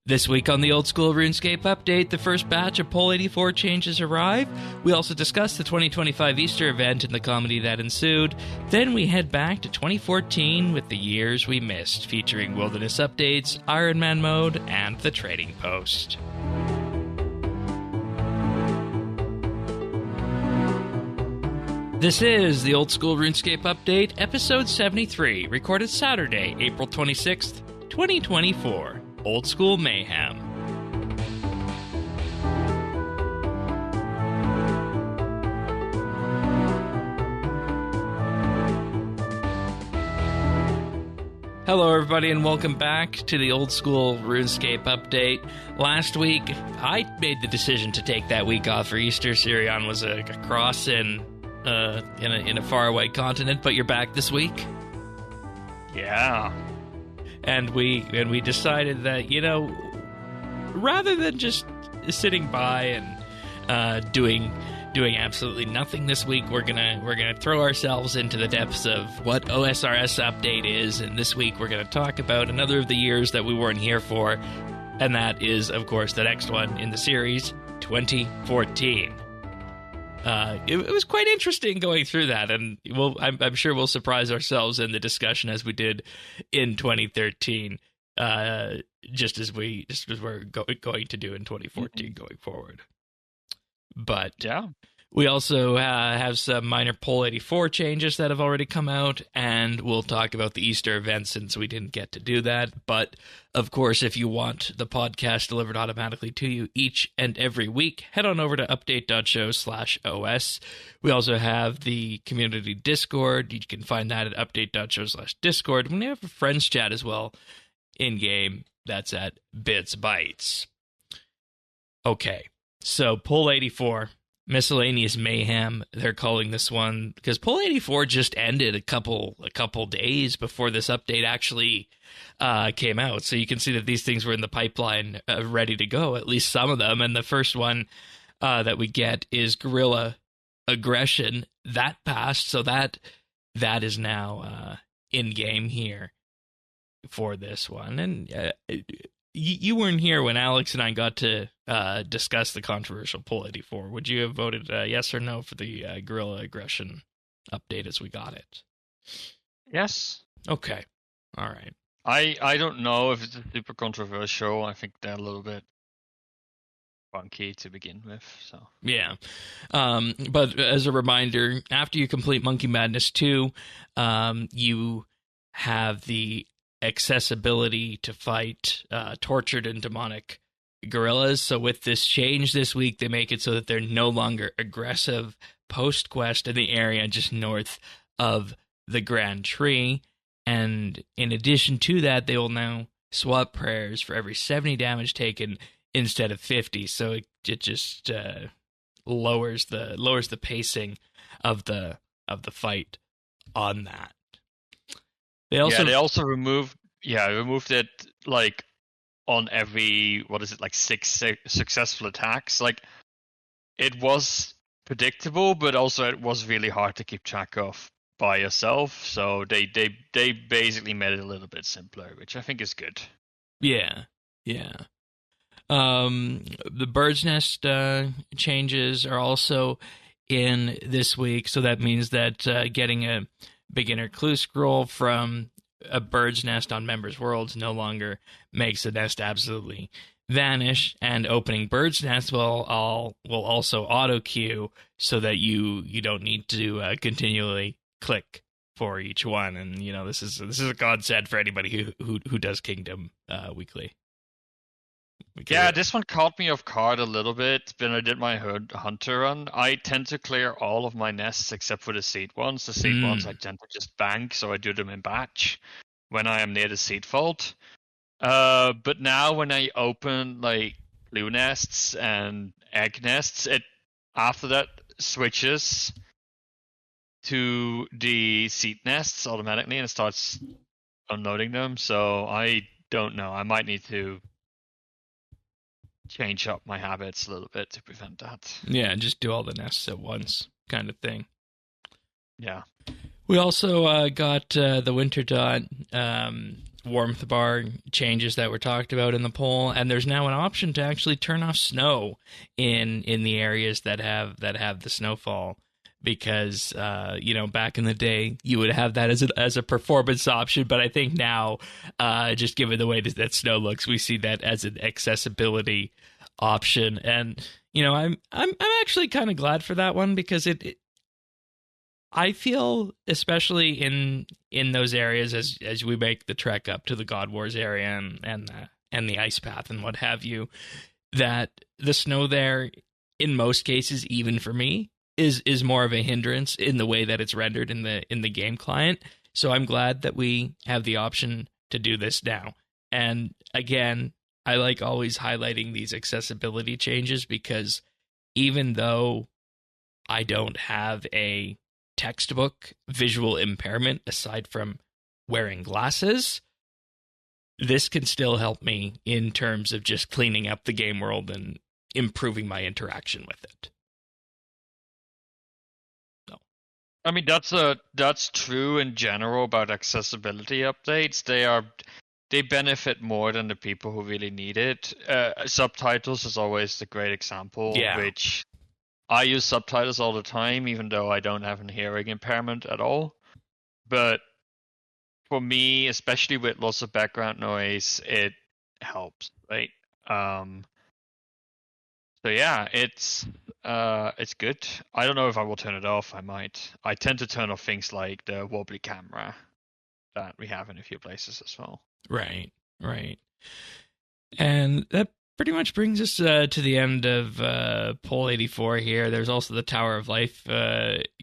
This week on the Old School RuneScape Update, the first batch of Pole 84 changes arrive. We also discuss the 2025 Easter event and the comedy that ensued. Then we head back to 2014 with the years we missed, featuring wilderness updates, Ironman mode, and the trading post. This is the Old School RuneScape Update, episode 73, recorded Saturday, April 26th, 2024. Old School Mayhem. Hello everybody and welcome back to the Old School RuneScape Update. Last week, I made the decision to take that week off for Easter. Sirion was across in a faraway continent, but you're back this week. Yeah. And we decided that, rather than just sitting by and doing absolutely nothing this week, we're gonna throw ourselves into the depths of what OSRS update is, and this week we're gonna talk about another of the years that we weren't here for, and that is, of course, the next one in the series, 2014. It was quite interesting going through that, and I'm sure we'll surprise ourselves in the discussion as we did in 2013, just as we're going to do in 2014 going forward. But yeah. We also have some minor Pole 84 changes that have already come out, and we'll talk about the Easter event since we didn't get to do that. But, of course, if you want the podcast delivered automatically to you each and every week, head on over to update.show/OS. We also have the community Discord. You can find that at update.show/Discord. We have a friends chat as well in-game. That's at BitsBytes. Okay, so Pole 84. Miscellaneous Mayhem, they're calling this one, because Pole 84 just ended a couple days before this update actually came out. So you can see that these things were in the pipeline, ready to go, at least some of them. And the first one that we get is Guerrilla Aggression. That passed, so that is now in-game here for this one. And you weren't here when Alex and I got to discuss the controversial Pole 84. Would you have voted yes or no for the Guerrilla Aggression update as we got it? Yes. Okay. All right. I don't know if it's super controversial. I think they're a little bit funky to begin with. So yeah. But as a reminder, after you complete Monkey Madness 2, you have the accessibility to fight tortured and demonic gorillas. So with this change this week, they make it so that they're no longer aggressive post-quest in the area just north of the Grand Tree. And in addition to that, they will now swap prayers for every 70 damage taken instead of 50. So it just lowers the pacing of the fight on that. They also removed it like on every, what is it, like 6 successful attacks. Like, it was predictable, but also it was really hard to keep track of by yourself. So they basically made it a little bit simpler, which I think is good. Yeah. The Bird's Nest changes are also in this week, so that means that getting a beginner clue scroll from a bird's nest on members' worlds no longer makes the nest absolutely vanish, and opening bird's nest will also auto queue so that you don't need to continually click for each one. And this is a godsend for anybody who does Kingdom weekly. Yeah, this one caught me off guard a little bit when I did my hunter run. I tend to clear all of my nests except for the seed ones. The seed ones I tend to just bank, so I do them in batch when I am near the seed vault. But now when I open like blue nests and egg nests, it after that switches to the seed nests automatically and it starts unloading them. So I don't know. I might need to change up my habits a little bit to prevent that. Yeah, just do all the nests at once kind of thing. Yeah. We also got the Winter Dot warmth bar changes that were talked about in the poll, and there's now an option to actually turn off snow in the areas that have the snowfall. Because back in the day you would have that as a performance option, but I think now, just given the way that snow looks, we see that as an accessibility option. And I'm actually kind of glad for that one, because I feel, especially in those areas as we make the trek up to the God Wars area and the ice path and what have you, that the snow there, in most cases, even for me, is more of a hindrance in the way that it's rendered in the game client. So I'm glad that we have the option to do this now. And again, I like always highlighting these accessibility changes, because even though I don't have a textbook visual impairment aside from wearing glasses, this can still help me in terms of just cleaning up the game world and improving my interaction with it. I mean, that's true in general about accessibility updates. They benefit more than the people who really need it. Subtitles is always the great example, which I use subtitles all the time, even though I don't have a hearing impairment at all. But for me, especially with lots of background noise, it helps, right? So yeah, it's good. I don't know if I will turn it off. I might. I tend to turn off things like the wobbly camera that we have in a few places as well. Right. And that pretty much brings us to the end of poll 84 here. There's also the Tower of Life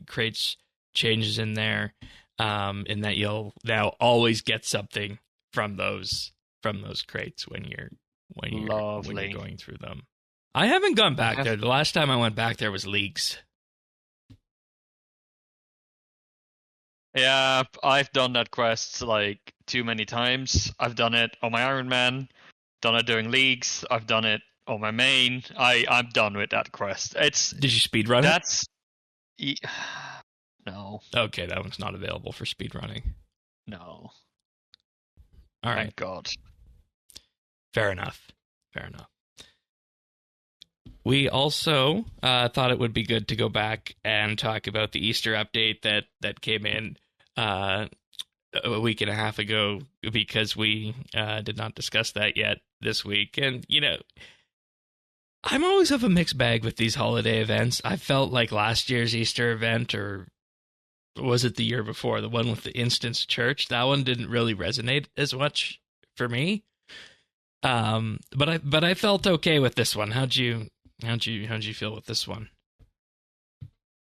crates changes in there, in that you'll now always get something from those crates when you're going through them. I haven't gone back there. The last time I went back there was Leagues. Yeah, I've done that quest like too many times. I've done it on my Ironman, done it during Leagues, I've done it on my main. I'm done with that quest. Did you speedrun it? No. Okay, that one's not available for speedrunning. No. All right. Thank God. Fair enough. We also thought it would be good to go back and talk about the Easter update that came in a week and a half ago, because we did not discuss that yet this week. And, I'm always of a mixed bag with these holiday events. I felt like last year's Easter event, or was it the year before, the one with the Instance Church, that one didn't really resonate as much for me. But I felt okay with this one. How'd you feel with this one?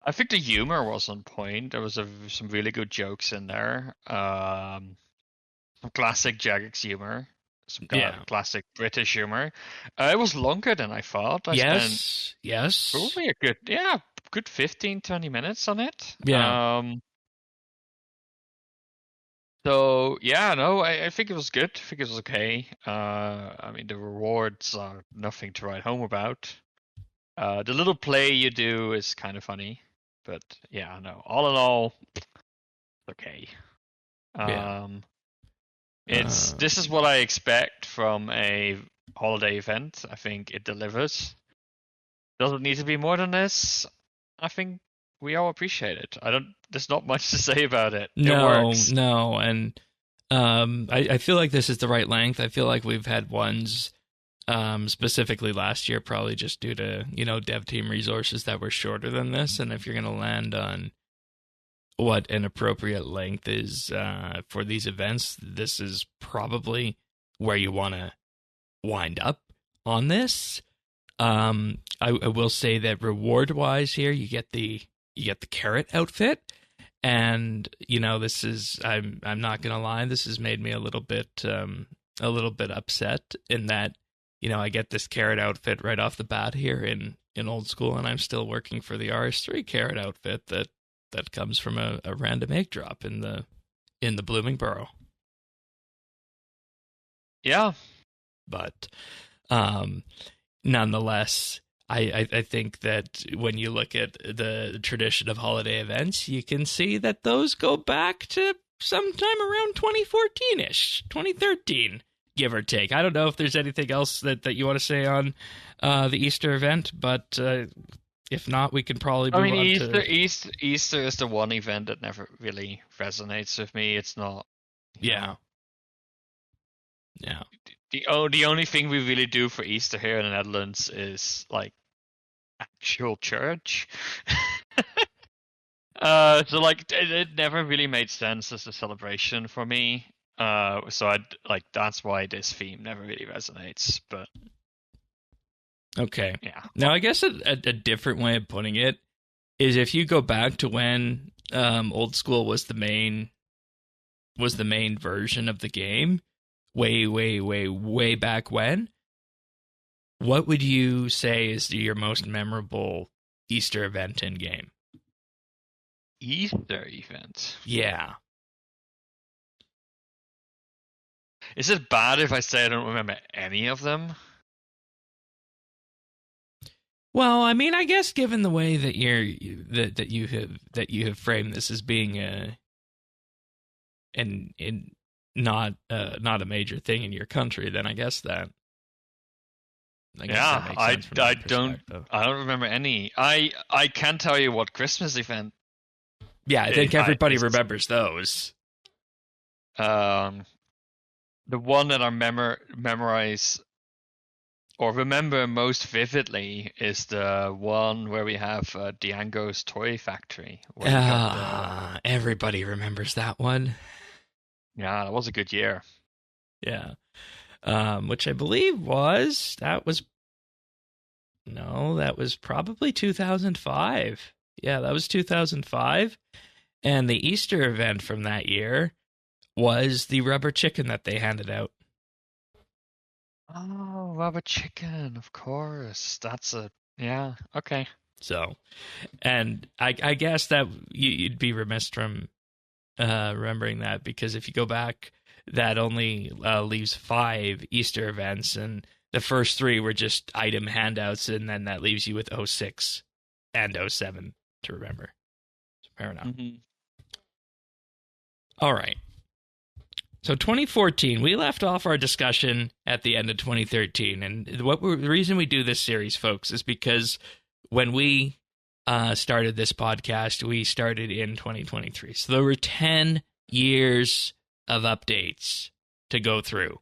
I think the humor was on point. There was some really good jokes in there. Some classic Jagex humor. Some classic British humor. It was longer than I thought. Yes. Probably a good 15, 20 minutes on it. Yeah. So yeah, no, I think it was good. I think it was okay. I mean, the rewards are nothing to write home about. The little play you do is kind of funny, but yeah, no. All in all, okay. This is what I expect from a holiday event. I think it delivers. Doesn't need to be more than this. I think we all appreciate it. There's not much to say about it. It works. No, and I feel like this is the right length. I feel like we've had ones, specifically last year, probably just due to dev team resources, that were shorter than this. And if you're going to land on what an appropriate length is for these events, this is probably where you want to wind up on this. I will say that reward wise here, you get the carrot outfit, and this is, I'm not gonna lie, this has made me a little bit upset in that I get this carrot outfit right off the bat here in old school, and I'm still working for the RS3 carrot outfit that comes from a random egg drop in the Blooming Burrow. Yeah, but nonetheless, I think that when you look at the tradition of holiday events, you can see that those go back to sometime around 2014-ish, 2013, give or take. I don't know if there's anything else that you want to say on the Easter event, but if not, we can probably move on to... Easter is the one event that never really resonates with me. It's not... Yeah. Yeah. The only thing we really do for Easter here in the Netherlands is, like, actual church. So, like, it never really made sense as a celebration for me. So that's why this theme never really resonates, but... Okay. Yeah. Now, I guess a different way of putting it is if you go back to when Old School was the main version of the game, way back when, what would you say is your most memorable Easter event in game? Easter event? Yeah. Is it bad if I say I don't remember any of them? Well, I mean, I guess given the way that you have framed this as being not a major thing in your country, then I guess that. I don't remember any. I can tell you what Christmas event. Yeah, I think everybody remembers those. The one that I memorize or remember most vividly is the one where we have Django's Toy Factory. Everybody remembers that one. Yeah, that was a good year. Yeah. Which I believe that was probably 2005. Yeah, that was 2005. And the Easter event from that year was the rubber chicken that they handed out. Oh, rubber chicken, of course. Yeah, okay. So, and I guess that you'd be remiss from remembering that, because if you go back, that only leaves 5 Easter events, and the first 3 were just item handouts, and then that leaves you with 06 and 07 to remember. So fair enough. Mm-hmm. All right. So 2014, we left off our discussion at the end of 2013, and the reason we do this series, folks, is because when we started this podcast, we started in 2023. So there were 10 years of updates to go through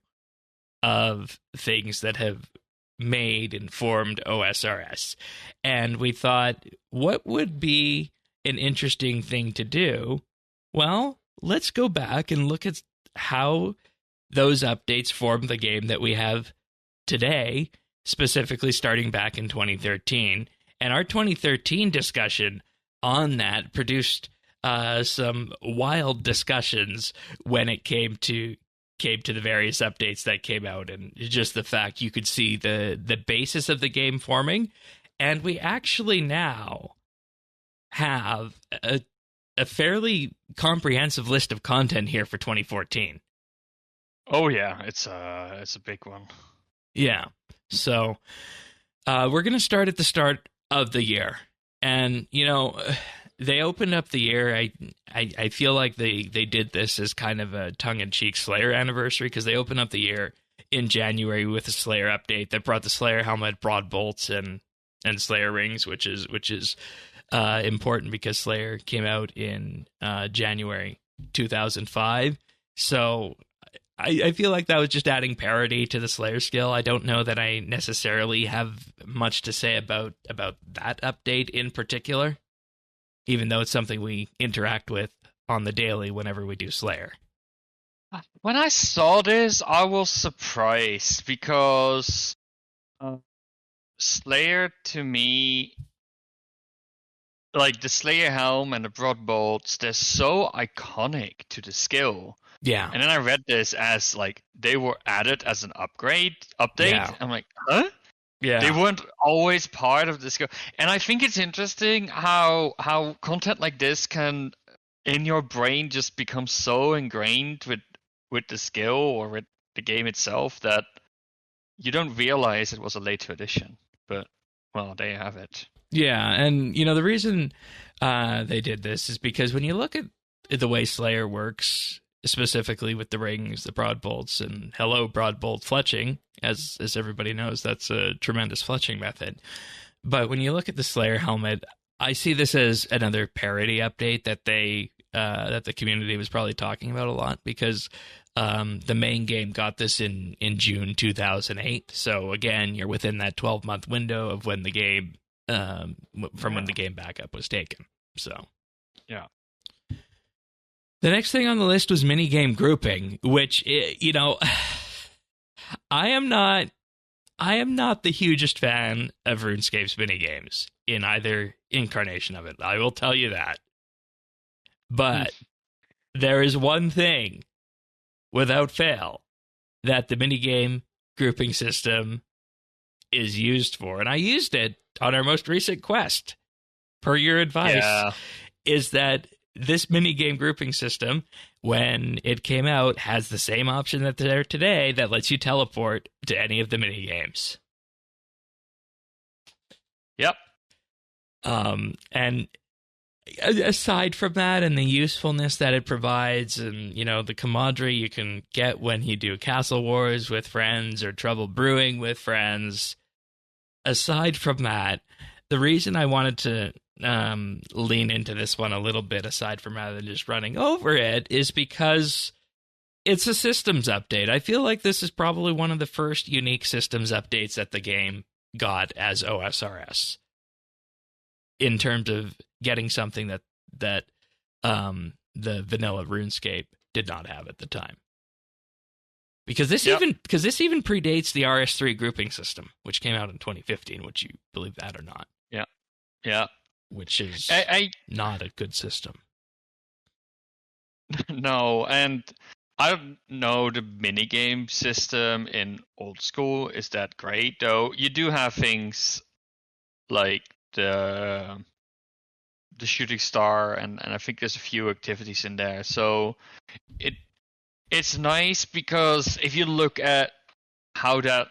of things that have made and formed OSRS. And we thought, what would be an interesting thing to do? Well, let's go back and look at how those updates form the game that we have today, specifically starting back in 2013. And our 2013 discussion on that produced some wild discussions when it came to the various updates that came out, and just the fact you could see the basis of the game forming. And we actually now have a fairly comprehensive list of content here for 2014. Oh yeah, it's a big one. Yeah. So we're going to start at the start of the year. And, they opened up the year. I feel like they did this as kind of a tongue-in-cheek Slayer anniversary, because they opened up the year in January with a Slayer update that brought the Slayer helmet, broad bolts, and Slayer rings, which is important because Slayer came out in January 2005. So I feel like that was just adding parity to the Slayer skill. I don't know that I necessarily have much to say about that update in particular, even though it's something we interact with on the daily whenever we do Slayer. When I saw this, I was surprised, because Slayer, to me, like the Slayer helm and the broad bolts, they're so iconic to the skill. Yeah. And then I read this as like they were added as an update. Yeah. I'm like, huh? Yeah. They weren't always part of the skill. And I think it's interesting how content like this can, in your brain, just become so ingrained with the skill or with the game itself that you don't realize it was a later addition. But, well, there you have it. Yeah, and the reason they did this is because when you look at the way Slayer works, specifically with the rings, the broad bolts, and hello broad bolt fletching, as everybody knows, that's a tremendous fletching method. But when you look at the Slayer helmet, I see this as another parody update that that the community was probably talking about a lot, because the main game got this in June 2008. So again, you're within that 12-month window of when the game when the game backup was taken. So yeah. The next thing on the list was minigame grouping, which, I am not the hugest fan of RuneScape's minigames in either incarnation of it. I will tell you that. But there is one thing, without fail, that the minigame grouping system is used for, and I used it on our most recent quest, per your advice, is that this minigame grouping system, when it came out, has the same option that's there today that lets you teleport to any of the minigames. Yep. And aside from that and the usefulness that it provides, and, the camaraderie you can get when you do Castle Wars with friends or Trouble Brewing with friends, aside from that, the reason I wanted to lean into this one a little bit, aside from rather than just running over it, is because it's a systems update. I feel like this is probably one of the first unique systems updates that the game got as OSRS, in terms of getting something that the vanilla RuneScape did not have at the time. Because this even predates the RS3 grouping system, which came out in 2015. Would you believe that or not? Yeah. Which is not a good system. No, and I don't know the minigame system in old school is that great, though. You do have things like the shooting star, and I think there's a few activities in there. So it's nice, because if you look at how that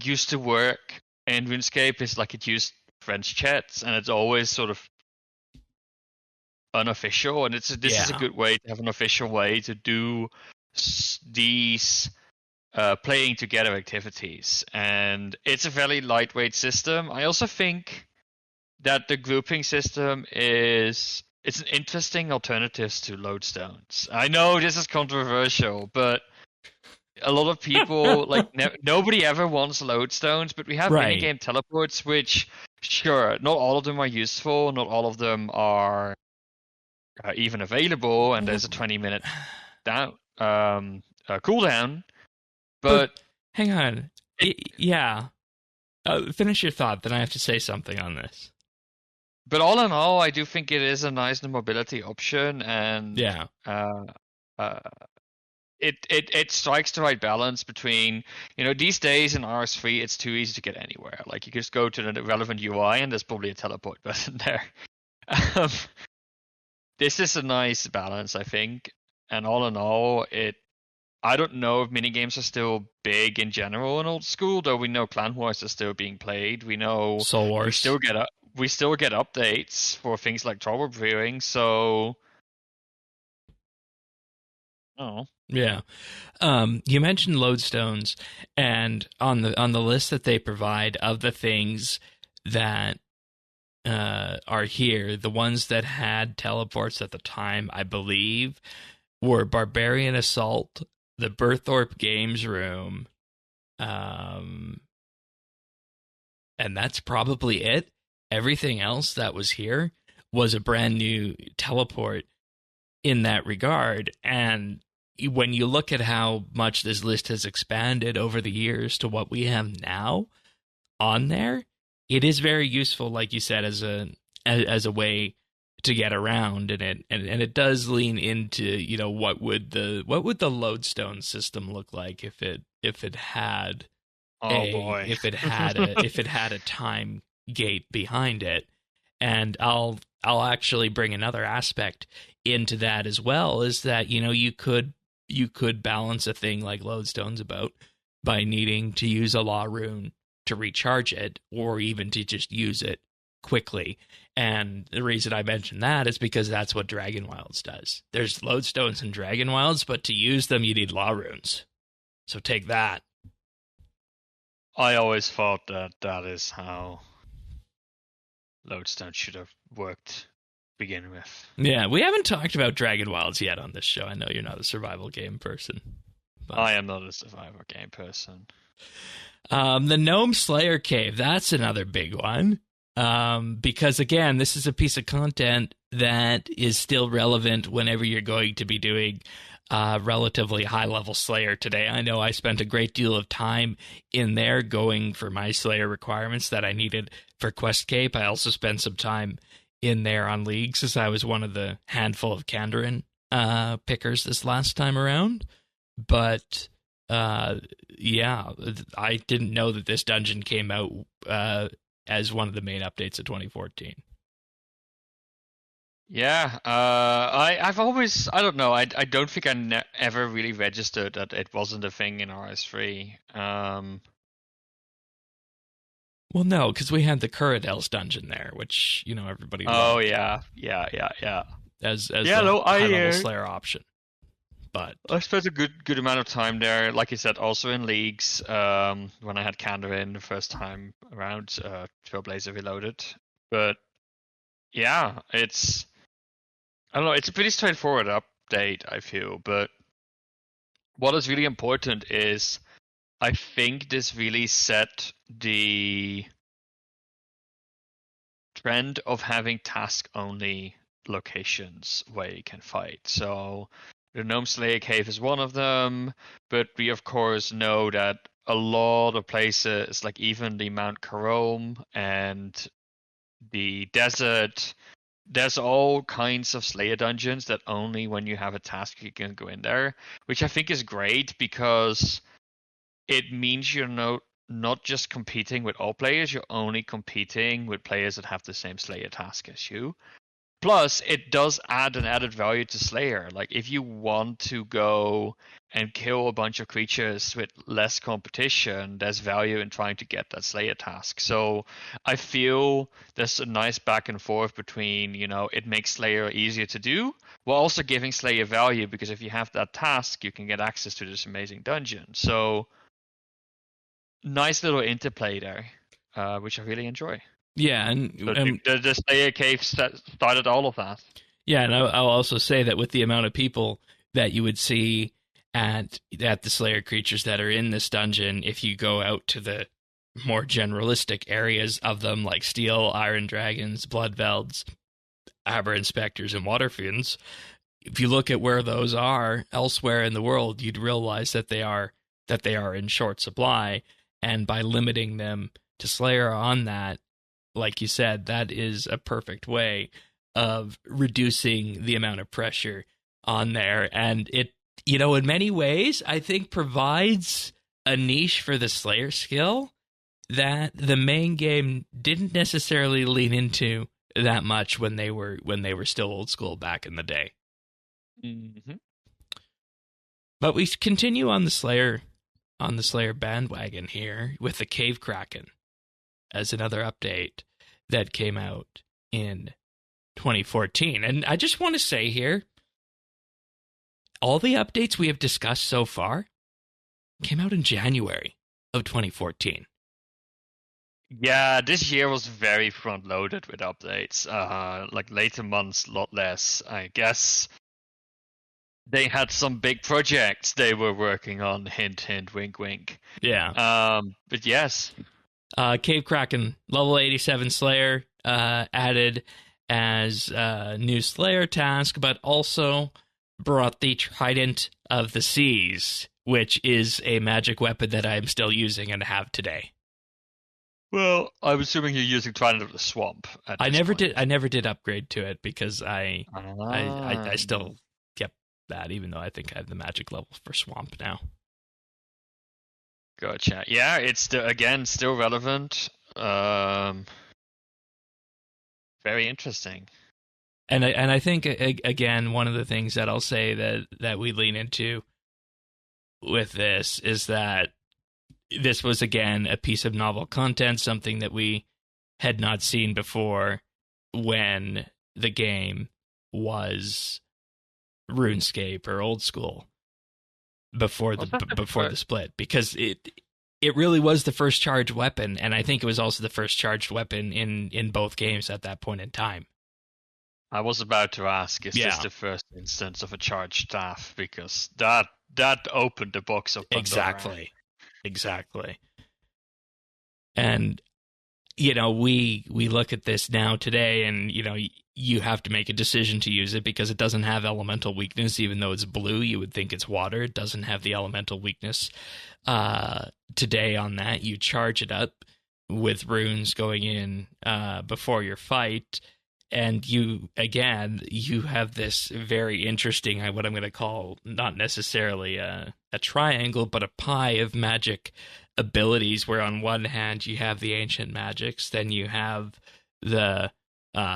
used to work in RuneScape, it's like it used French chats, and it's always sort of unofficial, and this is a good way to have an official way to do these playing together activities, and it's a very lightweight system. I also think that the grouping system it's an interesting alternative to lodestones. I know this is controversial, but a lot of people nobody ever wants lodestones, but we have minigame teleports, which, sure, not all of them are useful, not all of them are even available, and there's a 20-minute cooldown. But hang on, finish your thought, then I have to say something on this. But all in all, I do think it is a nice mobility option, and it strikes the right balance between, these days in RS3, it's too easy to get anywhere. Like, you just go to the relevant UI, and there's probably a teleport button there. This is a nice balance, I think. And all in all, I don't know if minigames are still big in general in old school, though we know Clan Wars is still being played. We know Soul Wars. We still get updates for things like Trouble Brewing, so yeah. You mentioned lodestones, and on the list that they provide of the things that are here, the ones that had teleports at the time, I believe, were Barbarian Assault, the Berthorpe Games Room, and that's probably it. Everything else that was here was a brand new teleport in that regard. And when you look at how much this list has expanded over the years to what we have now on there, it is very useful, like you said, as a way to get around, and it does lean into, what would the lodestone system look like if it had if it had a time gate behind it. And I'll actually bring another aspect into that as well, is that you could balance a thing like lodestones about by needing to use a law rune to recharge it, or even to just use it quickly. And the reason I mention that is because that's what Dragon Wilds does. There's lodestones in Dragon Wilds, but to use them, you need law runes. So take that. I always thought that is how lodestone should have worked to begin with. Yeah, we haven't talked about Dragon Wilds yet on this show. I know you're not a survival game person. But I am not a survival game person. The Gnome Slayer Cave, that's another big one. Because, again, this is a piece of content that is still relevant whenever you're going to be doing relatively high-level Slayer today. I know I spent a great deal of time in there going for my Slayer requirements that I needed for Quest Cape. I also spent some time in there on Leagues, as I was one of the handful of Kandarin pickers this last time around. But, yeah, I didn't know that this dungeon came out as one of the main updates of 2014. Yeah, I've always, I don't know, I don't think I ever really registered that it wasn't a thing in RS3. Well, no, because we had the Kuradels dungeon there, which, you know, everybody Oh, loved yeah. as Yeah, the no, high-level Slayer option. But I spent a good amount of time there, like you said, also in Leagues, when I had Kandarin the first time around, Trailblazer Reloaded. But, yeah, I don't know, it's a pretty straightforward update, I feel, but what is really important is I think this really set the trend of having task-only locations where you can fight. So the Gnome Slayer Cave is one of them, but we of course know that a lot of places, like even the Mount Carome and the desert, there's all kinds of Slayer dungeons that only when you have a task you can go in there, which I think is great because it means you're not just competing with all players, you're only competing with players that have the same Slayer task as you. Plus, it does add an added value to Slayer. Like, if you want to go and kill a bunch of creatures with less competition, there's value in trying to get that Slayer task. So I feel there's a nice back and forth between, you know, it makes Slayer easier to do, while also giving Slayer value, because if you have that task, you can get access to this amazing dungeon. So nice little interplay there, which I really enjoy. yeah, and The Slayer Cave started all of that. yeah, and I'll also say that with the amount of people that you would see at the Slayer creatures that are in this dungeon, if you go out to the more generalistic areas of them, like Steel, Iron Dragons, Bloodvelds, Aber Inspectors, and Waterfiends, if you look at where those are elsewhere in the world, you'd realize that they are in short supply. And by limiting them to Slayer on that, like you said, that is a perfect way of reducing the amount of pressure on there. And it, you know, in many ways, I think provides a niche for the Slayer skill that the main game didn't necessarily lean into that much when they were still old school back in the day. Mm-hmm. But we continue on the Slayer bandwagon here with the Cave Kraken as another update that came out in 2014. And I just want to say here, all the updates we have discussed so far came out in January of 2014. Yeah, this year was very front-loaded with updates. Like later months, a lot less. I guess they had some big projects they were working on. Hint, hint, wink, wink. Yeah. But yes. Cave Kraken, level 87 Slayer, added as a new Slayer task, but also brought the Trident of the Seas, which is a magic weapon that I'm still using and have today. Well, I'm assuming you're using Trident of the Swamp. I never did upgrade to it because I still kept that, even though I think I have the magic level for Swamp now. Gotcha. Yeah, it's still relevant. Very interesting. And I think again, one of the things that I'll say that we lean into with this is that this was again a piece of novel content, something that we had not seen before when the game was RuneScape or old school before the split, because it really was the first charged weapon, and I think it was also the first charged weapon in both games at that point in time. I was about to ask, is this the first instance of a charged staff? Because that opened the box of Pandora. Exactly. And we look at this now today, and you have to make a decision to use it because it doesn't have elemental weakness. Even though it's blue, you would think it's water. It doesn't have the elemental weakness. Today on that, you charge it up with runes going in before your fight, and you have this very interesting, what I'm going to call not necessarily a triangle, but a pie of magic abilities, where on one hand you have the ancient magics, then you have the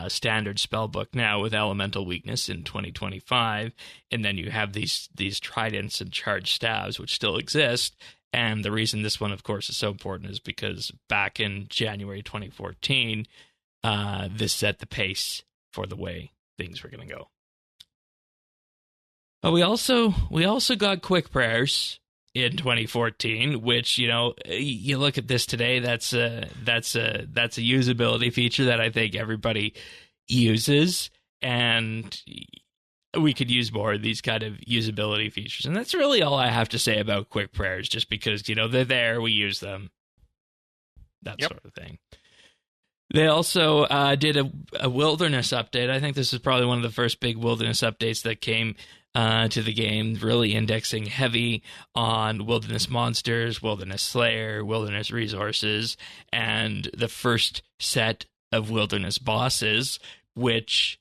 standard spellbook now with elemental weakness in 2025, and then you have these tridents and charged staves which still exist. And the reason this one, of course, is so important is because back in January 2014, this set the pace for the way things were going to go. But we also got quick prayers in 2014, which, you look at this today, that's a usability feature that I think everybody uses, and we could use more of these kind of usability features. And that's really all I have to say about quick prayers, just because, they're there, we use them, that sort of thing. They also did a wilderness update. I think this is probably one of the first big wilderness updates that came to the game, really indexing heavy on wilderness monsters, wilderness slayer, wilderness resources, and the first set of wilderness bosses, which,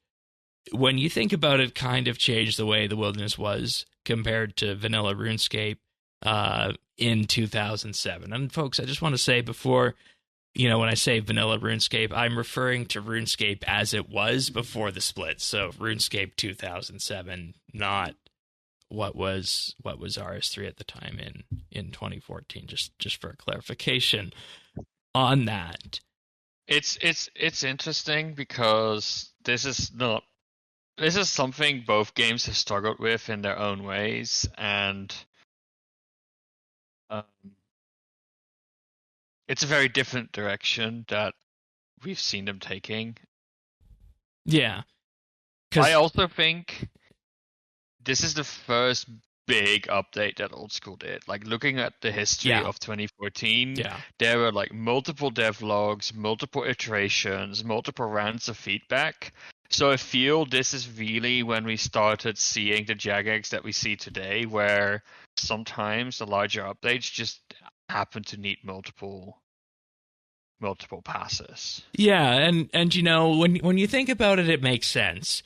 when you think about it, kind of changed the way the wilderness was compared to vanilla RuneScape in 2007. And folks, I just want to say before, when I say vanilla RuneScape, I'm referring to RuneScape as it was before the split. So RuneScape 2007, not what was RS3 at the time in 2014. Just for clarification on that. It's interesting because this is something both games have struggled with in their own ways, and it's a very different direction that we've seen them taking. Yeah. I also think this is the first big update that Old School did. Like, looking at the history of 2014, there were like multiple devlogs, multiple iterations, multiple rounds of feedback. So I feel this is really when we started seeing the Jagex that we see today, where sometimes the larger updates just happen to need multiple passes. Yeah, and when you think about it, it makes sense,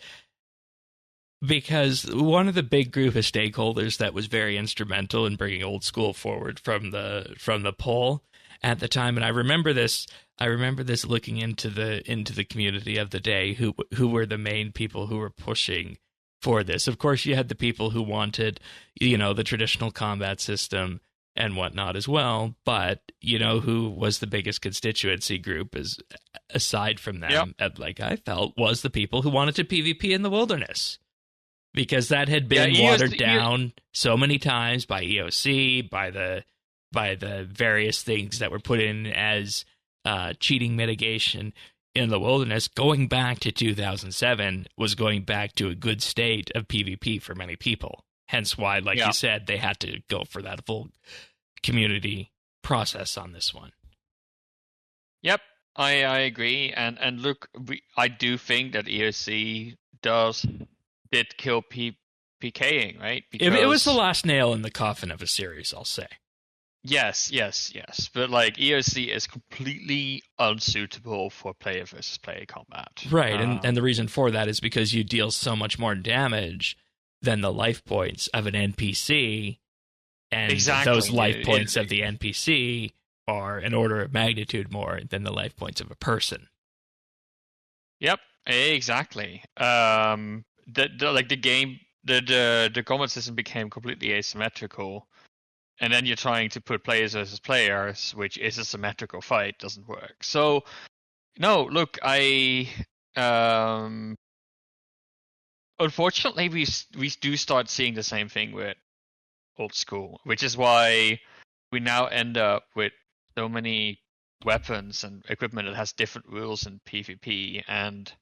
because one of the big group of stakeholders that was very instrumental in bringing Old School forward from the poll at the time, and I remember this looking into the community of the day, who were the main people who were pushing for this. Of course, you had the people who wanted, the traditional combat system and whatnot as well, but who was the biggest constituency group, is aside from them, I felt, was the people who wanted to PvP in the wilderness, because that had been watered down so many times by EOC, by the various things that were put in as cheating mitigation in the wilderness. Going back to 2007 was going back to a good state of PvP for many people. Hence why, you said, they had to go for that full community process on this one. Yep, I agree. And look, I do think that EOC did kill PKing, right? Because it was the last nail in the coffin of a series, I'll say. Yes. But EOC is completely unsuitable for player versus player combat. Right, and the reason for that is because you deal so much more damage than the life points of an NPC, and those life points of the NPC are an order of magnitude more than the life points of a person. Yep, exactly. The combat system became completely asymmetrical, and then you're trying to put players versus players, which is a symmetrical fight, doesn't work. So No, look, I unfortunately we do start seeing the same thing with old school, which is why we now end up with so many weapons and equipment that has different rules in PvP. And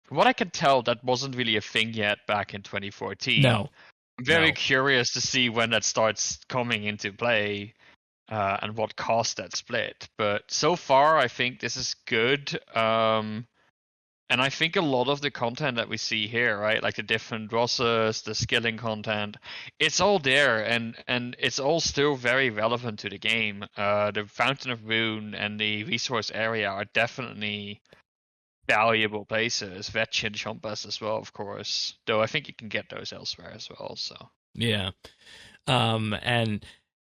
from what I can tell, that wasn't really a thing yet back in 2014. No, I'm very no. curious to see when that starts coming into play, and what caused that split. But so far, I think this is good. And I think a lot of the content that we see here, right, like the different rosters, the skilling content, it's all there, and it's all still very relevant to the game. The Fountain of Ruin and the resource area are definitely valuable places. Vetch and Chompas as well, of course. Though I think you can get those elsewhere as well. So Yeah. And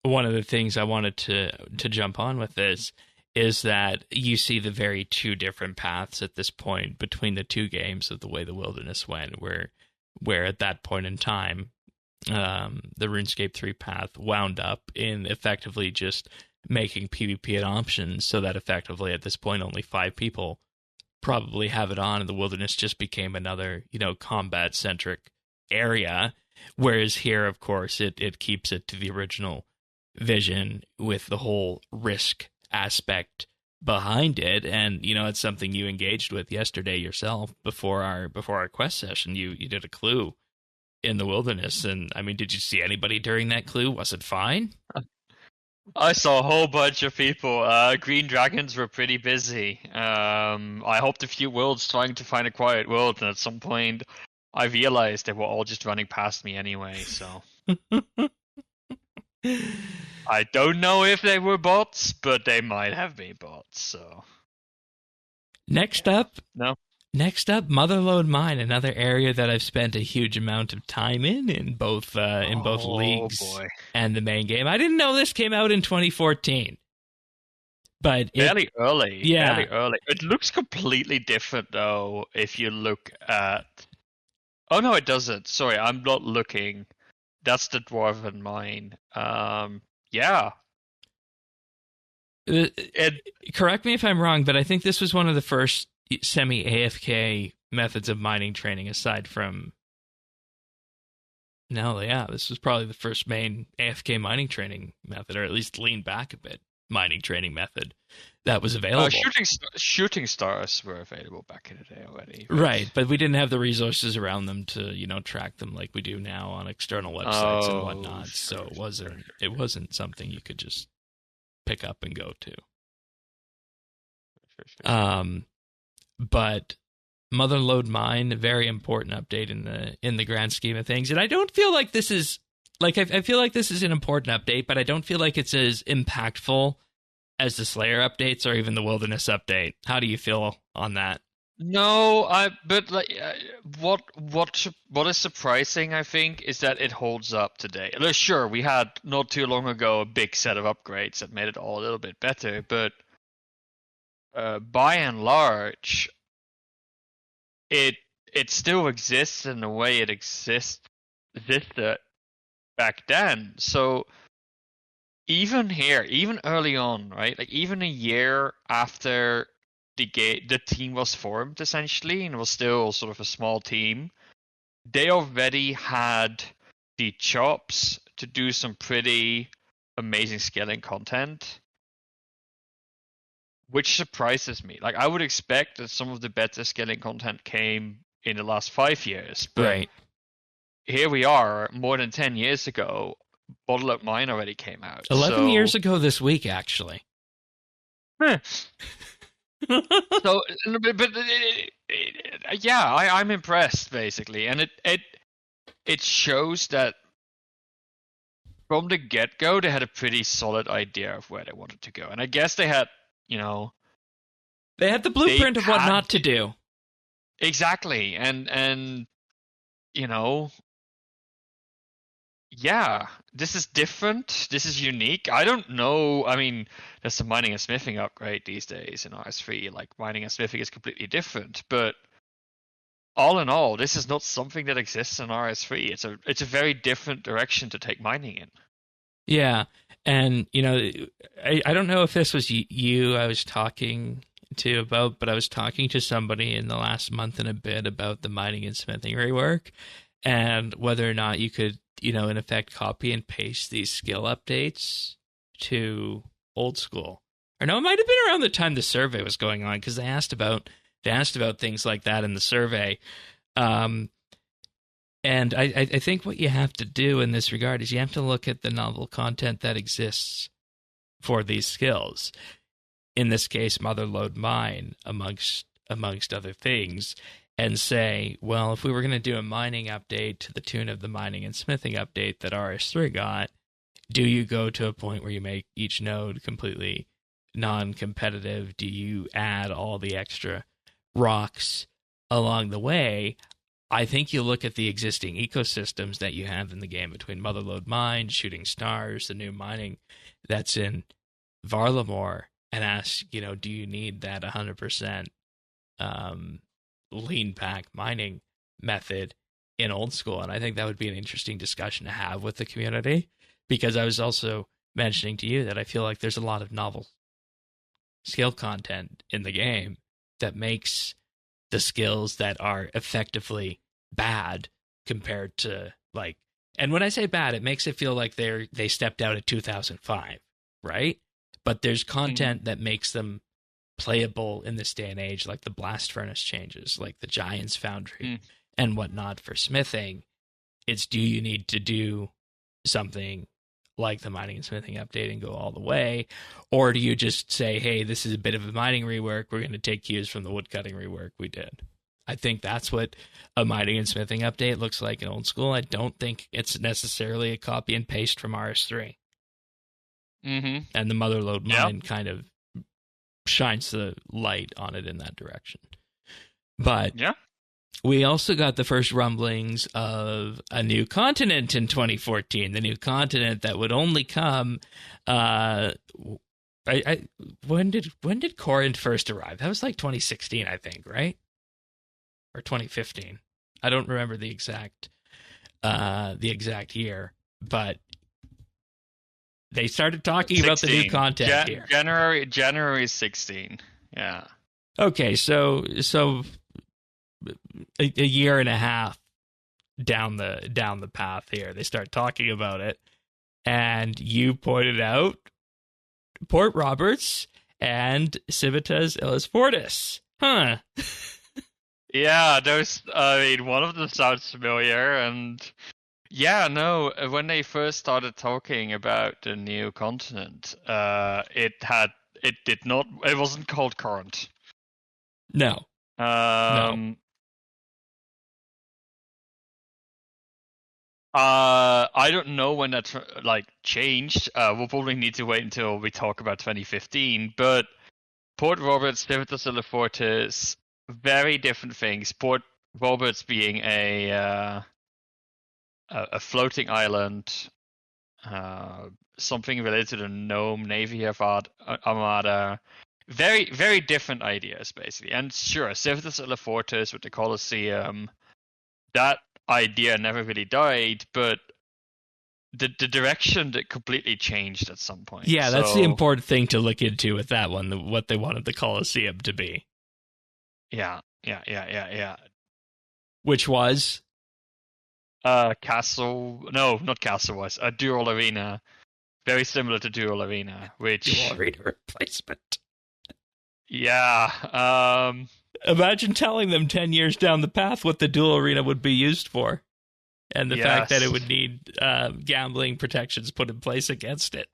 one of the things I wanted to jump on with this is that you see the very two different paths at this point between the two games of the way the Wilderness went, where at that point in time, the RuneScape 3 path wound up in effectively just making PvP an option, so that effectively at this point only 5 people probably have it on, and the Wilderness just became another, combat-centric area. Whereas here, of course, it keeps it to the original vision with the whole risk aspect behind it. And it's something you engaged with yesterday yourself before our quest session. You did a clue in the Wilderness, and I mean, did you see anybody during that clue? Was it fine? I saw a whole bunch of people. Green Dragons were pretty busy. I hopped a few worlds trying to find a quiet world, and at some point I realized they were all just running past me anyway, so I don't know if they were bots, but they might have been bots, so. Next up, No. Motherlode Mine, another area that I've spent a huge amount of time in both leagues boy. and the main game. I didn't know this came out in 2014, but Fairly early. Yeah, fairly early. It looks completely different though. If you look at, oh no, it doesn't. Sorry, I'm not looking. That's the Dwarven Mine. Yeah. Correct me if I'm wrong, but I think this was one of the first semi-AFK methods of mining training, aside from... No, yeah, this was probably the first main AFK mining training method, or at least lean back a bit mining training method that was available. Shooting stars were available back in the day already. Right, but we didn't have the resources around them to, track them like we do now on external websites and whatnot. So it wasn't something you could just pick up and go to. Sure. But Motherlode Mine, a very important update in the grand scheme of things. And I don't feel like this is like I feel like this is an important update, but I don't feel like it's as impactful as the Slayer updates or even the Wilderness update. How do you feel on that? No, but like what is surprising, I think, is that it holds up today. Sure, we had not too long ago a big set of upgrades that made it all a little bit better, but by and large, it still exists in the way it existed back then. So even here, even early on, right? Like even a year after the team was formed, essentially, and it was still sort of a small team, they already had the chops to do some pretty amazing scaling content, which surprises me. Like I would expect that some of the better scaling content came in the last 5 years, but right. Here we are, more than 10 years ago. Bottle-Up Mine already came out. 11 years ago this week, actually. So, but yeah, I'm impressed basically, and it shows that from the get-go they had a pretty solid idea of where they wanted to go, and I guess they had, they had the blueprint of what not to do. Exactly, and yeah, this is different. This is unique. I don't know. I mean, there's some mining and smithing upgrade these days in RS3. Like, mining and smithing is completely different. But all in all, this is not something that exists in RS3. It's a very different direction to take mining in. Yeah. And, I don't know if this was you I was talking too about, but I was talking to somebody in the last month and a bit about the mining and smithing rework and whether or not you could, in effect, copy and paste these skill updates to old school. Or no, it might have been around the time the survey was going on, because they asked about things like that in the survey. And I think what you have to do in this regard is you have to look at the novel content that exists for these skills. In this case, Mother Lode Mine, amongst other things, and say, well, if we were going to do a mining update to the tune of the mining and smithing update that RS3 got, do you go to a point where you make each node completely non-competitive? Do you add all the extra rocks along the way? I think you look at the existing ecosystems that you have in the game between Mother Lode Mine, Shooting Stars, the new mining that's in Varlamore, and ask, do you need that 100% lean pack mining method in old school? And I think that would be an interesting discussion to have with the community, because I was also mentioning to you that I feel like there's a lot of novel skill content in the game that makes the skills that are effectively bad compared to, like, and when I say bad, it makes it feel like they stepped out at 2005, right? But there's content that makes them playable in this day and age, like the blast furnace changes, like the Giant's Foundry and whatnot for smithing. It's, do you need to do something like the mining and smithing update and go all the way? Or do you just say, hey, this is a bit of a mining rework, we're going to take cues from the woodcutting rework we did? I think that's what a mining and smithing update looks like in old school. I don't think it's necessarily a copy and paste from RS3. And the Mother Lode Mine kind of shines the light on it in that direction. But we also got the first rumblings of a new continent in 2014. The new continent that would only come. When did Corinth first arrive? That was like 2016, I think, right? Or 2015. I don't remember the exact year, but they started talking 16. About the new content here. January 16. Yeah. Okay, so a year and a half down the path here, they start talking about it, and you pointed out Port Roberts and Civitas Illes Fortis. Huh. Yeah, those. I mean, one of them sounds familiar, and yeah, no. When they first started talking about the new continent, it wasn't called Corinth. No. No. I don't know when that changed. We'll probably need to wait until we talk about 2015. But Port Roberts, Civitas Illes Fortis, very different things. Port Roberts being a floating island, something related to the Gnome Navy Armada. Very, very different ideas, basically. And sure, Civitas Illes Fortis with the Colosseum, that idea never really died, but the direction that completely changed at some point. Yeah, that's the important thing to look into with that one, what they wanted the Colosseum to be. Yeah. Which was? Castle... No, not Castle was. A Dual Arena. Very similar to Dual Arena, which... Dual Arena replacement. Yeah. Imagine telling them 10 years down the path what the Dual Arena would be used for. And the fact that it would need gambling protections put in place against it.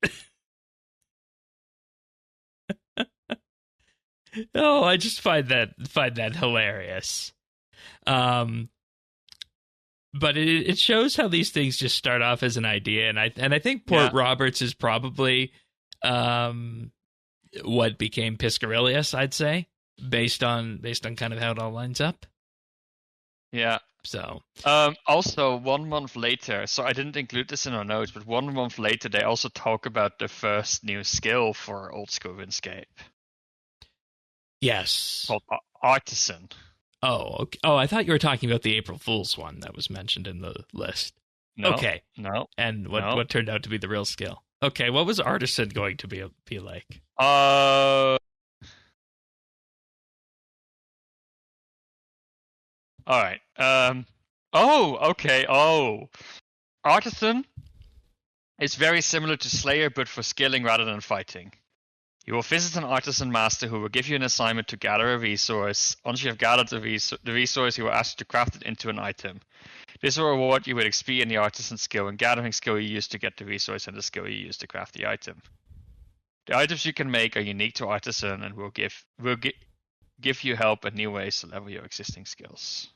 Oh, I just find that hilarious. But it shows how these things just start off as an idea, and I think Port Roberts is probably what became Piscarilius, I'd say, based on kind of how it all lines up. Yeah. So also 1 month later, so I didn't include this in our notes, but 1 month later they also talk about the first new skill for old school RuneScape. Yes. Called Artisan. Oh, okay. Oh, I thought you were talking about the April Fool's one that was mentioned in the list. No, okay. No. And what turned out to be the real skill? Okay, what was Artisan going to be like? All right. Oh, okay. Oh, Artisan is very similar to Slayer, but for skilling rather than fighting. You will visit an artisan master who will give you an assignment to gather a resource. Once you have gathered the resource, he will ask you to craft it into an item. This will reward you with XP and the artisan skill and gathering skill you use to get the resource and the skill you use to craft the item. The items you can make are unique to artisan and will give you help and new ways to level your existing skills.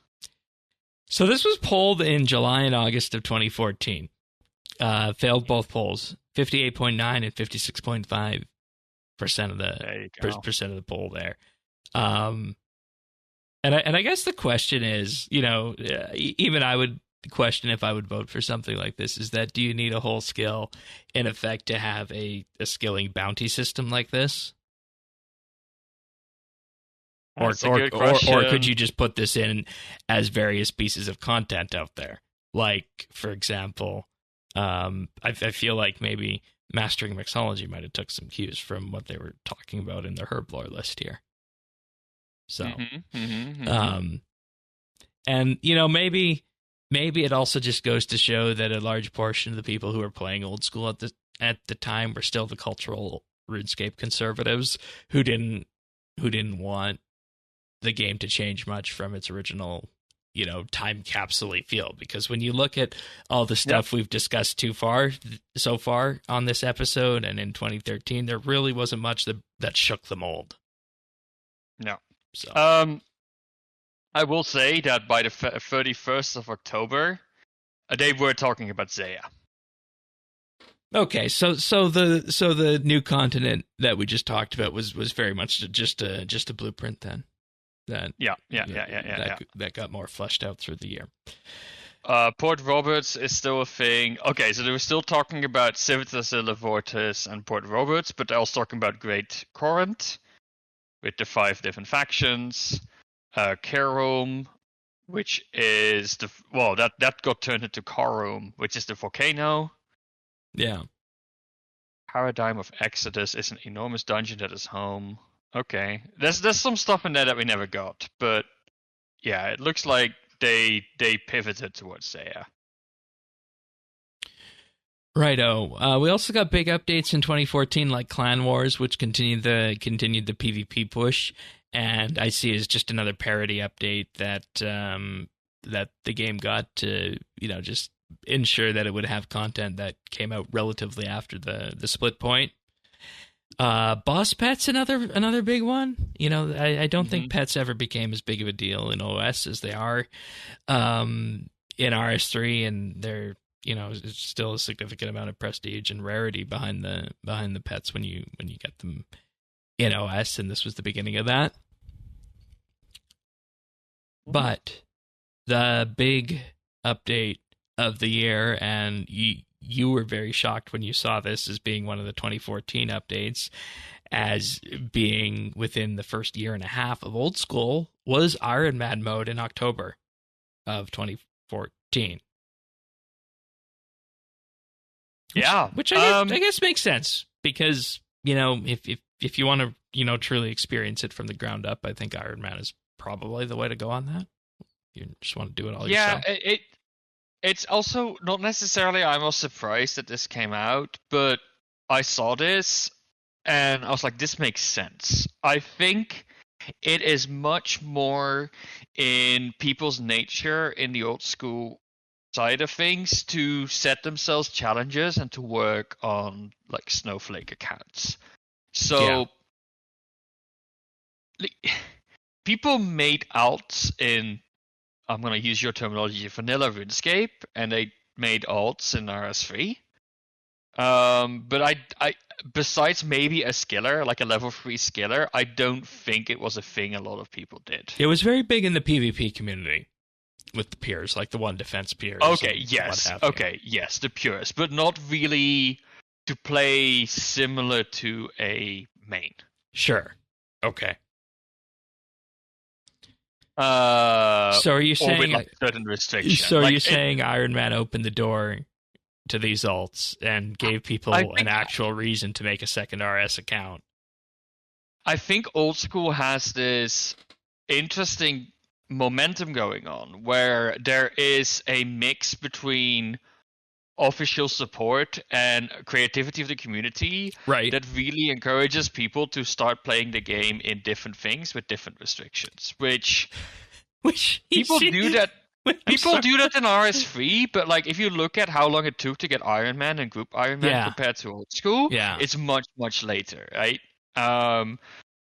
So this was polled in July and August of 2014. Failed both polls, 58.9 and 56.5% of the percent of the poll there. And I guess the question is, even I would question if I would vote for something like this, is that do you need a whole skill in effect to have a skilling bounty system like this? Or could you just put this in as various pieces of content out there? Like, for example, I feel like maybe Mastering Mixology might have took some cues from what they were talking about in the herblore list here. So, and maybe it also just goes to show that a large portion of the people who were playing old school at the time were still the cultural RuneScape conservatives who didn't want the game to change much from its original, time capsule feel. Because when you look at all the stuff we've discussed so far on this episode and in 2013, there really wasn't much that shook the mold. No. So, I will say that by the 31st of October, they were talking about Zaya. Okay, so the new continent that we just talked about was very much just a blueprint then. That got more fleshed out through the year. Port Roberts is still a thing. Okay, so they were still talking about Civitas Levortis and Port Roberts, but they're also talking about Great Corinth with the 5 different factions. Carum, which is that got turned into Carum, which is the volcano. Yeah. Paradigm of Exodus is an enormous dungeon that is home. Okay, there's some stuff in there that we never got, but yeah, it looks like they pivoted towards Zaya. Righto. We also got big updates in 2014, like Clan Wars, which continued the PvP push, and I see as just another parody update that the game got to just ensure that it would have content that came out relatively after the split point. Boss pets, another big one. I don't think pets ever became as big of a deal in OS as they are in RS3, and they're it's still a significant amount of prestige and rarity behind the pets when you get them in OS, and this was the beginning of that. But the big update of the year, and you were very shocked when you saw this as being one of the 2014 updates, as being within the first year and a half of old school, was Ironman mode in October of 2014. Which I guess makes sense, because if you want to truly experience it from the ground up, I think Ironman is probably the way to go on that. You just want to do it all yourself. Yeah, it's also not necessarily I was surprised that this came out, but I saw this and I was like, this makes sense. I think it is much more in people's nature in the old school side of things to set themselves challenges and to work on like snowflake accounts. So people made alts in, I'm going to use your terminology, vanilla RuneScape, and they made alts in RS3. But I besides maybe a skiller, like a level 3 skiller, I don't think it was a thing a lot of people did. It was very big in the PvP community with the peers, like the one defense peers. Okay, yes. Okay, yes, the peers, but not really to play similar to a main. Sure. Okay. So are you saying with, certain restrictions? So are you saying Iron Man opened the door to these alts and gave people an actual reason to make a second RS account? I think old school has this interesting momentum going on where there is a mix between official support and creativity of the community Right. that really encourages people to start playing the game in different things with different restrictions, which people do that. People do that in RS3, but like if you look at how long it took to get Ironman and Group Ironman compared to old school, it's much, much later, right?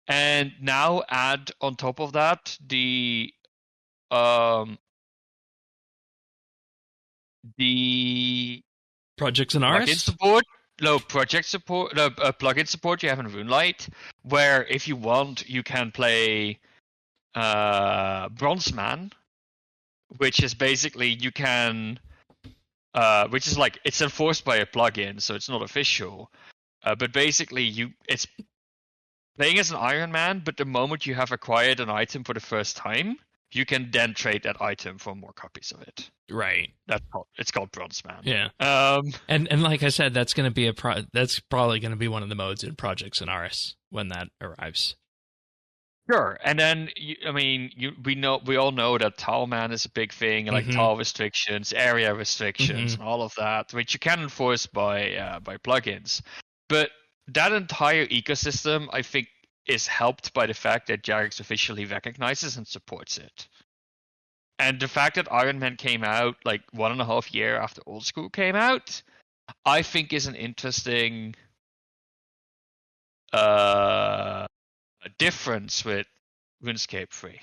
And now add on top of that the projects and RS plugin support. No, project support. No, plugin support you have in Runelite, where if you want, you can play Bronzeman, which is basically you can, which is like it's enforced by a plugin, so it's not official. But basically, it's playing as an Iron Man. But the moment you have acquired an item for the first time, you can then trade that item for more copies of it. Right. It's called Bronzeman. Yeah. And like I said, that's going to be that's probably going to be one of the modes in projects in RS when that arrives. Sure, and then we all know that Talman is a big thing, like Tal restrictions, area restrictions, and all of that, which you can enforce by plugins. But that entire ecosystem, I think, is helped by the fact that Jagex officially recognizes and supports it. And the fact that Iron Man came out like 1.5 years after Old School came out, I think is an interesting difference with RuneScape 3.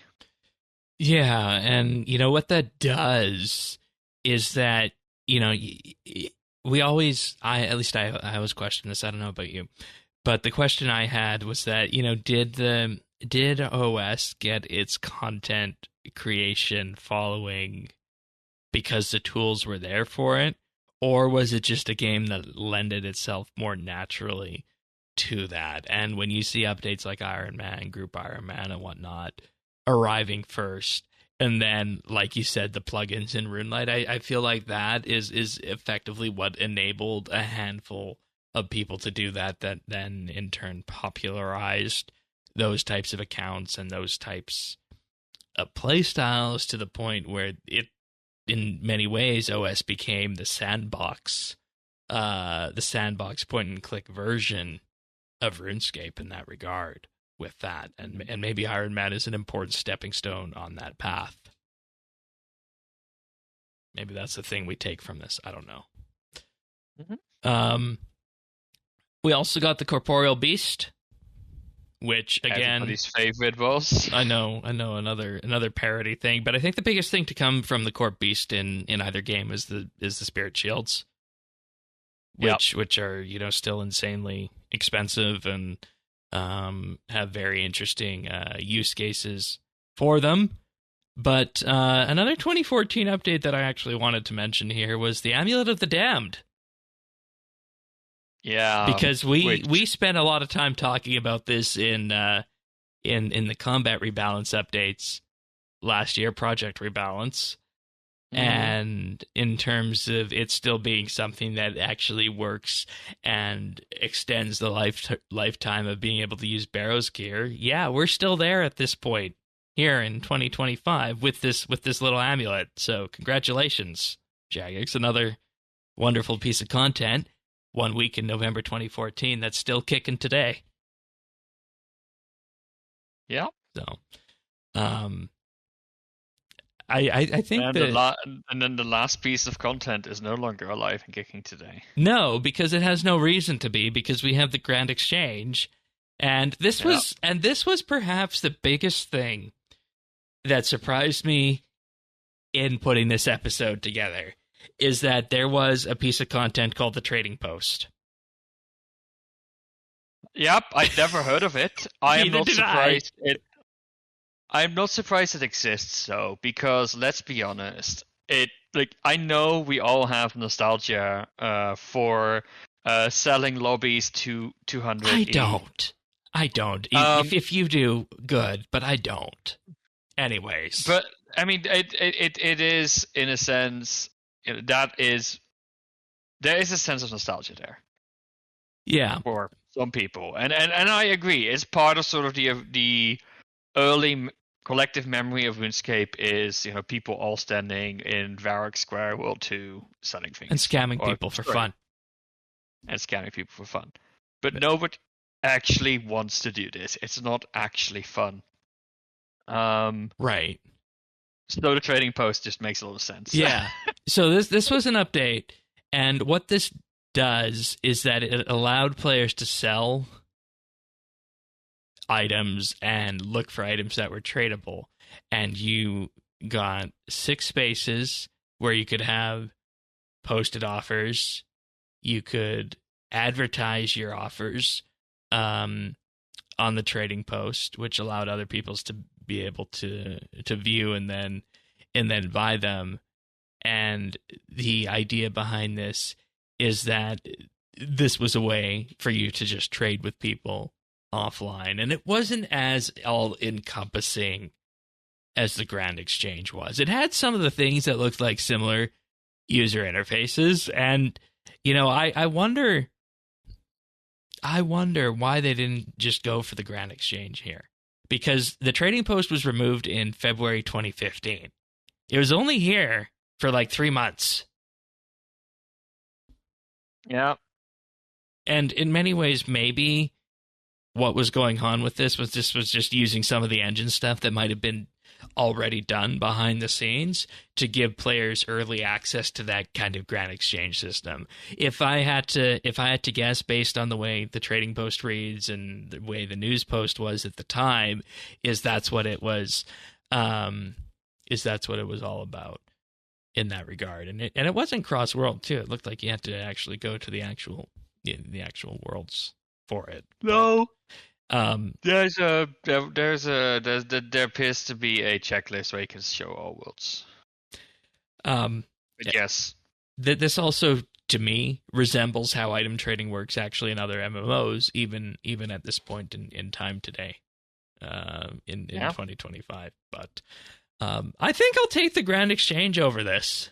Yeah, and you know what that does is that, we always, I always question this, I don't know about you, but the question I had was that, did OS get its content creation following because the tools were there for it, or was it just a game that lended itself more naturally to that? And when you see updates like Iron Man, Group Iron Man, and whatnot arriving first, and then, like you said, the plugins in Runelite, I feel like that is effectively what enabled a handful of people to do that then in turn popularized those types of accounts and those types of playstyles to the point where it, in many ways, OS became the sandbox point and click version of RuneScape in that regard with that. And maybe Iron Man is an important stepping stone on that path. Maybe that's the thing we take from this. I don't know. We also got the Corporeal Beast, which again, everybody's favorite boss. I know, another parody thing, but I think the biggest thing to come from the Corp Beast in either game is the Spirit Shields, which are still insanely expensive and have very interesting use cases for them. But another 2014 update that I actually wanted to mention here was the Amulet of the Damned. Yeah, because we spent a lot of time talking about this in the combat rebalance updates last year, Project Rebalance, and in terms of it still being something that actually works and extends the lifetime of being able to use Barrow's gear. Yeah, we're still there at this point here in 2025 with this little amulet. So congratulations, Jagex! Another wonderful piece of content. 1 week in November 2014 that's still kicking today. Yeah. So, I think and then the last piece of content is no longer alive and kicking today. No, because it has no reason to be, because we have the Grand Exchange, and this was perhaps the biggest thing that surprised me in putting this episode together. Is that there was a piece of content called the Trading Post. Yep, I'd never heard of it. I'm not surprised it exists, though, because let's be honest, I know we all have nostalgia for selling lobbies to 200. I don't. If you do, good, but I don't. Anyways, but I mean, it is in a sense. There is a sense of nostalgia there. Yeah. For some people. And I agree. It's part of sort of the early collective memory of RuneScape is, people all standing in Varrock Square World 2 selling things. And scamming people for fun. And scamming people for fun. But nobody actually wants to do this. It's not actually fun. Right. So the trading post just makes a lot of sense. Yeah. So this was an update, and what this does is that it allowed players to sell items and look for items that were tradable, and you got 6 spaces where you could have posted offers. You could advertise your offers on the trading post, which allowed other people to be able to view and then buy them. And the idea behind this is that this was a way for you to just trade with people offline, and it wasn't as all-encompassing as the Grand Exchange was. It had some of the things that looked like similar user interfaces, and I wonder why they didn't just go for the Grand Exchange here, because the trading post was removed in February 2015. It was only here for like 3 months. Yeah. And in many ways, maybe what was going on with this was just using some of the engine stuff that might have been already done behind the scenes to give players early access to that kind of Grand Exchange system. If I had to guess, based on the way the trading post reads and the way the news post was at the time, that's what it was all about in that regard. And it wasn't cross world too. It looked like you had to actually go to the actual worlds for it. No. There appears to be a checklist where you can show all worlds. But yes. This also, to me, resembles how item trading works actually in other MMOs, even at this point in time today, in 2025. But I think I'll take the Grand Exchange over this.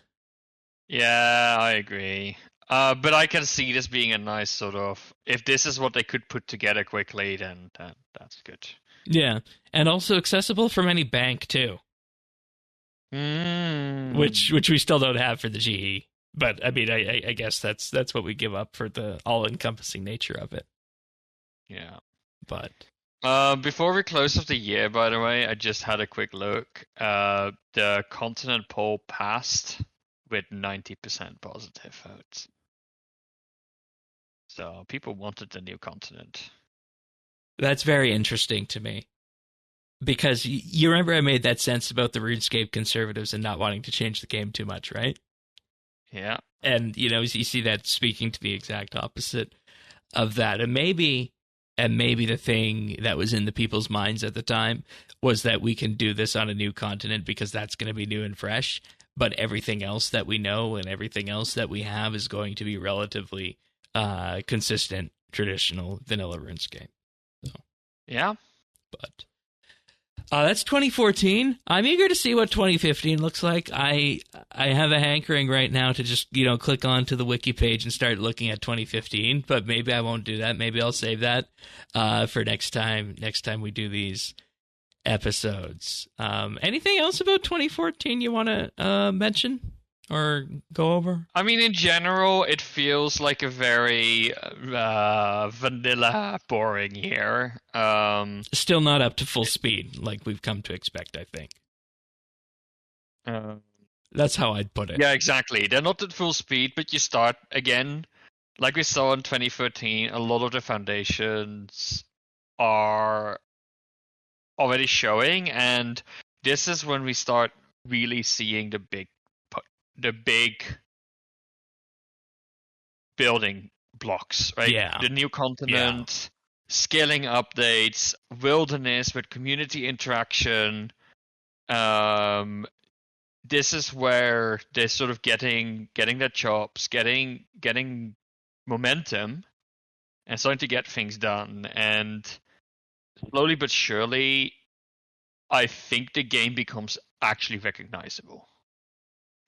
Yeah, I agree. But I can see this being a nice sort of, if this is what they could put together quickly, then that's good. Yeah, and also accessible from any bank too. Which we still don't have for the GE. But I mean, I guess that's what we give up for the all-encompassing nature of it. Yeah. But before we close off the year, by the way, I just had a quick look. The continent poll passed with 90% positive votes. So people wanted the new continent. That's very interesting to me. Because you remember I made that sense about the RuneScape conservatives and not wanting to change the game too much, right? Yeah. And, you see that speaking to the exact opposite of that. And maybe the thing that was in the people's minds at the time was that we can do this on a new continent because that's going to be new and fresh. But everything else that we know and everything else that we have is going to be relatively consistent, traditional, vanilla RuneScape. So, yeah. But that's 2014. I'm eager to see what 2015 looks like. I have a hankering right now to just, click onto the wiki page and start looking at 2015, but maybe I won't do that. Maybe I'll save that for next time we do these episodes. Anything else about 2014 you want to mention or go over? I mean, in general, it feels like a very vanilla, boring year. Still not up to full speed, like we've come to expect, I think. That's how I'd put it. Yeah, exactly. They're not at full speed, but you start again. Like we saw in 2013, a lot of the foundations are already showing, and this is when we start really seeing the big building blocks, right? Yeah. The new continent, scaling updates, wilderness with community interaction. This is where they're sort of getting their chops, getting momentum, and starting to get things done. And slowly but surely, I think the game becomes actually recognizable.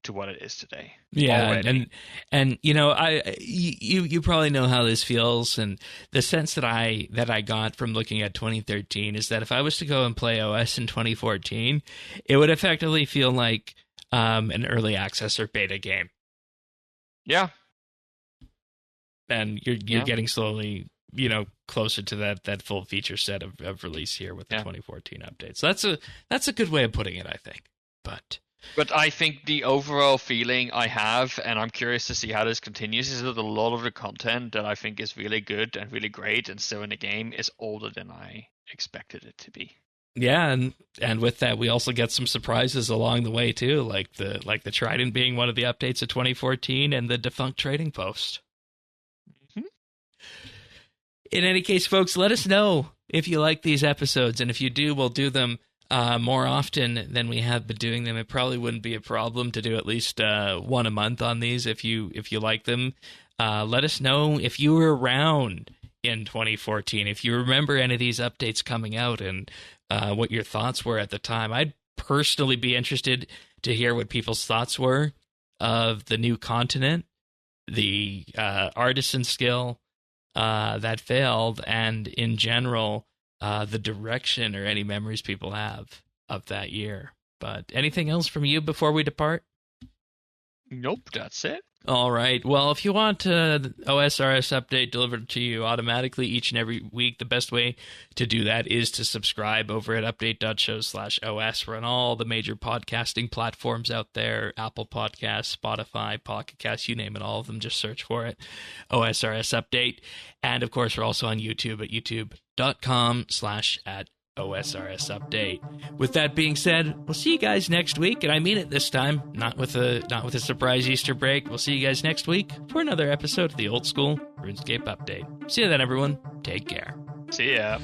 to what it is today. Yeah, already. and you know, you probably know how this feels, and the sense that I got from looking at 2013 is that if I was to go and play OS in 2014, it would effectively feel like an early access or beta game. Yeah. And you're getting slowly, you know, closer to that full feature set of release here with the 2014 update. So that's a good way of putting it, I think. But I think the overall feeling I have, and I'm curious to see how this continues, is that a lot of the content that I think is really good and really great and still in the game is older than I expected it to be. Yeah, and with that, we also get some surprises along the way too, like the Trident being one of the updates of 2014 and the defunct trading post. In any case, folks, let us know if you like these episodes, and if you do, we'll do them more often than we have been doing them. It probably wouldn't be a problem to do at least one a month on these if you like them. Let us know if you were around in 2014, if you remember any of these updates coming out, and what your thoughts were at the time. I'd personally be interested to hear what people's thoughts were of the new continent, the artisan skill that failed, and in general, the direction or any memories people have of that year. But anything else from you before we depart? Nope, that's it. All right. Well, if you want the OSRS update delivered to you automatically each and every week, the best way to do that is to subscribe over at update.show/OS. We're on all the major podcasting platforms out there: Apple Podcasts, Spotify, Pocket Casts, you name it, all of them. Just search for it, OSRS Update. And, of course, we're also on YouTube at youtube.com/OSRS Update. With that being said, we'll see you guys next week, and I mean it this time, not with a surprise Easter break. We'll see you guys next week for another episode of the Old School RuneScape Update. See you then, everyone. Take care. See ya.